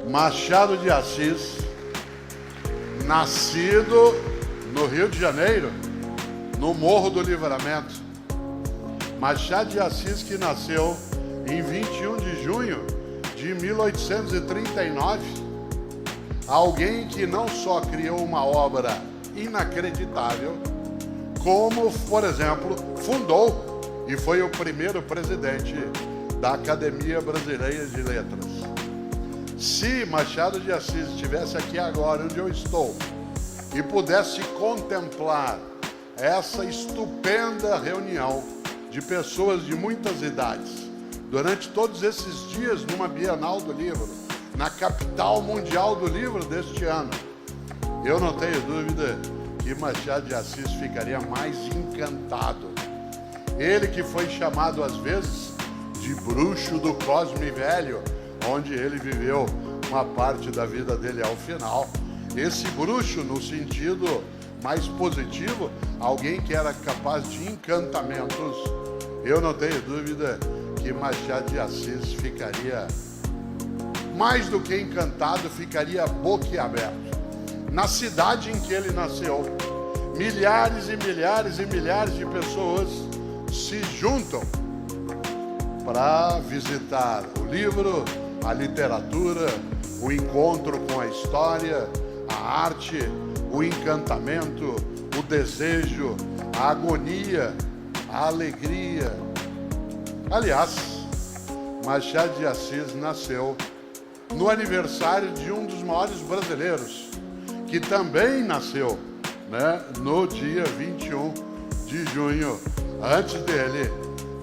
Machado de Assis, nascido no Rio de Janeiro, no Morro do Livramento. Machado de Assis, que nasceu em 21 de junho de 1839. Alguém que não só criou uma obra inacreditável, como, por exemplo, fundou e foi o primeiro presidente da Academia Brasileira de Letras. Se Machado de Assis estivesse aqui agora, onde eu estou, e pudesse contemplar essa estupenda reunião de pessoas de muitas idades, durante todos esses dias numa Bienal do Livro, na capital mundial do livro deste ano, eu não tenho dúvida que Machado de Assis ficaria mais encantado. Ele que foi chamado às vezes de bruxo do Cosme Velho, onde ele viveu uma parte da vida dele ao final. Esse bruxo, no sentido mais positivo, alguém que era capaz de encantamentos, eu não tenho dúvida que Machado de Assis ficaria, mais do que encantado, ficaria boquiaberto. Na cidade em que ele nasceu, milhares e milhares e milhares de pessoas se juntam para visitar o livro, a literatura, o encontro com a história, a arte, o encantamento, o desejo, a agonia, a alegria. Aliás, Machado de Assis nasceu no aniversário de um dos maiores brasileiros, que também nasceu, no dia 21 de junho, antes dele,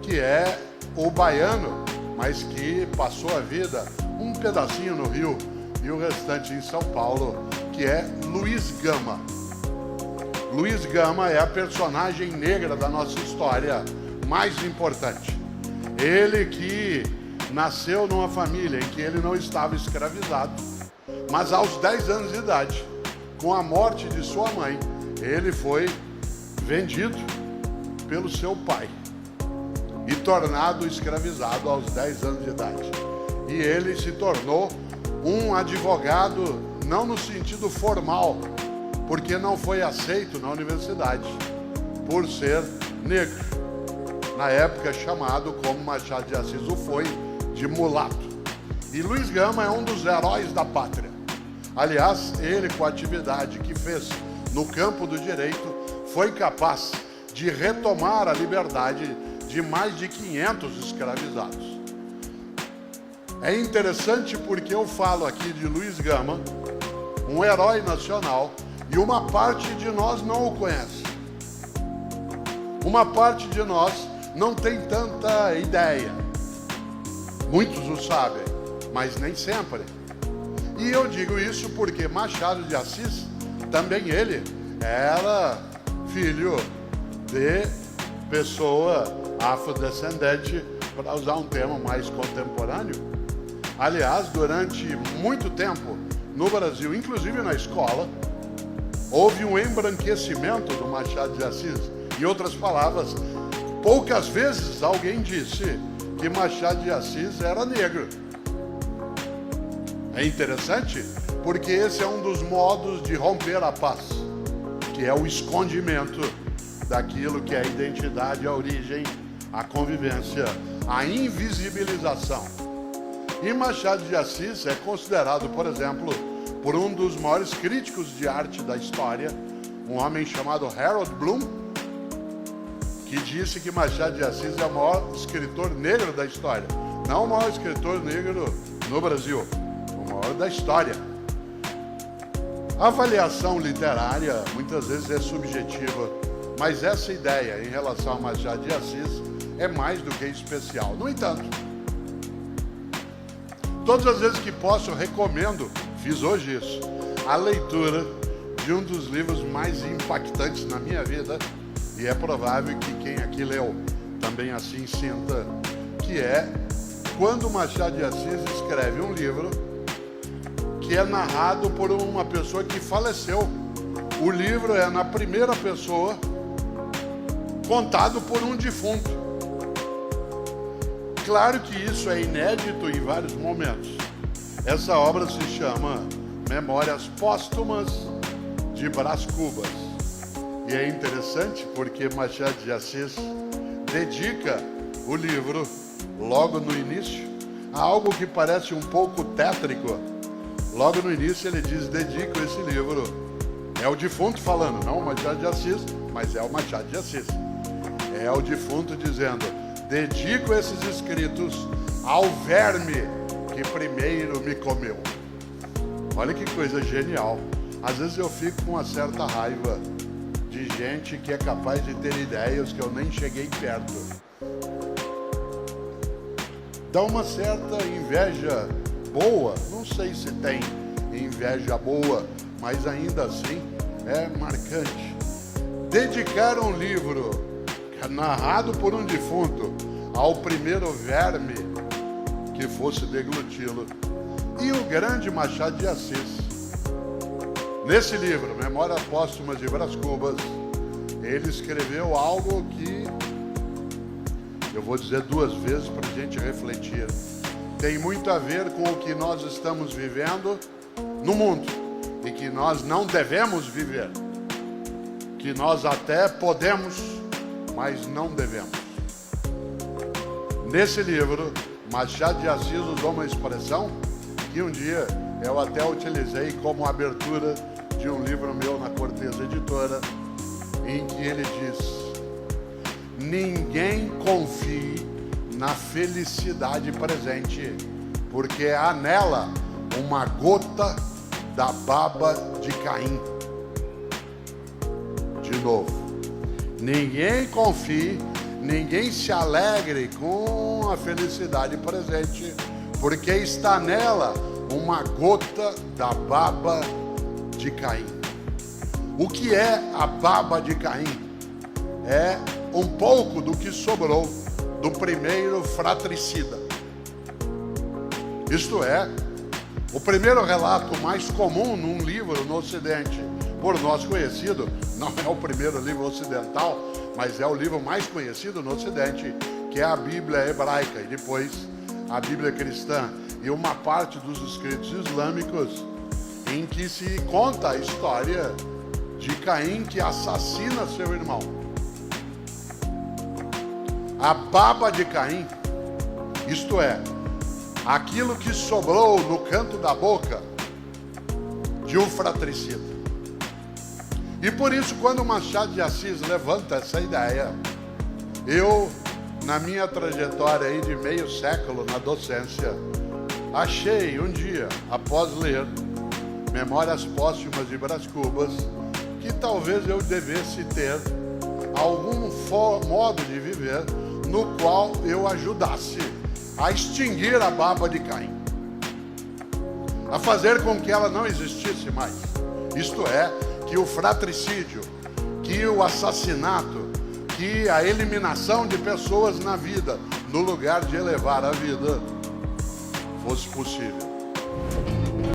que é o baiano, mas que passou a vida um pedacinho no Rio e o restante em São Paulo, que é Luiz Gama. Luiz Gama é a personagem negra da nossa história mais importante. Ele que nasceu numa família em que ele não estava escravizado, mas aos 10 anos de idade, com a morte de sua mãe, ele foi vendido pelo seu pai e tornado escravizado aos 10 anos de idade. E ele se tornou um advogado, não no sentido formal, porque não foi aceito na universidade, por ser negro. Na época chamado, como Machado de Assis o foi, de mulato. E Luiz Gama é um dos heróis da pátria. Aliás, ele, com a atividade que fez no campo do direito, foi capaz de retomar a liberdade de mais de 500 escravizados. É interessante porque eu falo aqui de Luiz Gama, um herói nacional, e uma parte de nós não o conhece. Uma parte de nós não tem tanta ideia. Muitos o sabem, mas nem sempre. E eu digo isso porque Machado de Assis, também ele, era filho de pessoa afrodescendente, para usar um termo mais contemporâneo. Aliás, durante muito tempo no Brasil, inclusive na escola, houve um embranquecimento do Machado de Assis. Em outras palavras, poucas vezes alguém disse que Machado de Assis era negro. É interessante porque esse é um dos modos de romper a paz, que é o escondimento daquilo que é a identidade, a origem, a convivência, a invisibilização. E Machado de Assis é considerado, por exemplo, por um dos maiores críticos de arte da história, um homem chamado Harold Bloom, que disse que Machado de Assis é o maior escritor negro da história. Não o maior escritor negro no Brasil, o maior da história. A avaliação literária muitas vezes é subjetiva, mas essa ideia em relação a Machado de Assis é mais do que especial. No entanto, todas as vezes que posso, eu recomendo, fiz hoje isso, a leitura de um dos livros mais impactantes na minha vida, e é provável que quem aqui leu também assim sinta, que é quando Machado de Assis escreve um livro que é narrado por uma pessoa que faleceu. O livro é na primeira pessoa, contado por um defunto. Claro que isso é inédito em vários momentos. Essa obra se chama Memórias Póstumas de Brás Cubas. E é interessante porque Machado de Assis dedica o livro, logo no início, a algo que parece um pouco tétrico. Logo no início ele diz: dedico esse livro. É o defunto falando, não o Machado de Assis, mas é o Machado de Assis. É o defunto dizendo: dedico esses escritos ao verme que primeiro me comeu. Olha que coisa genial. Às vezes eu fico com uma certa raiva de gente que é capaz de ter ideias que eu nem cheguei perto. Dá uma certa inveja boa, não sei se tem inveja boa, mas ainda assim é marcante. Dedicar um livro narrado por um defunto ao primeiro verme que fosse degluti-lo. E o grande Machado de Assis, nesse livro, Memórias Póstumas de Brás Cubas, ele escreveu algo que eu vou dizer duas vezes para a gente refletir. Tem muito a ver com o que nós estamos vivendo no mundo e que nós não devemos viver. Que nós até podemos, mas não devemos. Nesse livro, Machado de Assis usou uma expressão que um dia eu até utilizei como abertura de um livro meu na Cortez Editora, em que ele diz: ninguém confie na felicidade presente, porque há nela uma gota da baba de Caim. De novo, ninguém confie, ninguém se alegre com a felicidade presente, porque está nela uma gota da baba de Caim. O que é a baba de Caim? É um pouco do que sobrou do primeiro fratricida. Isto é, o primeiro relato mais comum num livro no Ocidente, por nós conhecido, não é o primeiro livro ocidental, mas é o livro mais conhecido no Ocidente, que é a Bíblia hebraica, e depois a Bíblia cristã, e uma parte dos escritos islâmicos, em que se conta a história de Caim que assassina seu irmão. A baba de Caim, isto é, aquilo que sobrou no canto da boca de um fratricida. E por isso, quando Machado de Assis levanta essa ideia, eu, na minha trajetória aí de meio século na docência, achei um dia, após ler Memórias Póstumas de Brás Cubas, que talvez eu devesse ter algum modo de viver no qual eu ajudasse a extinguir a baba de Caim, a fazer com que ela não existisse mais. Isto é, que o fratricídio, que o assassinato, que a eliminação de pessoas na vida, no lugar de elevar a vida, fosse possível.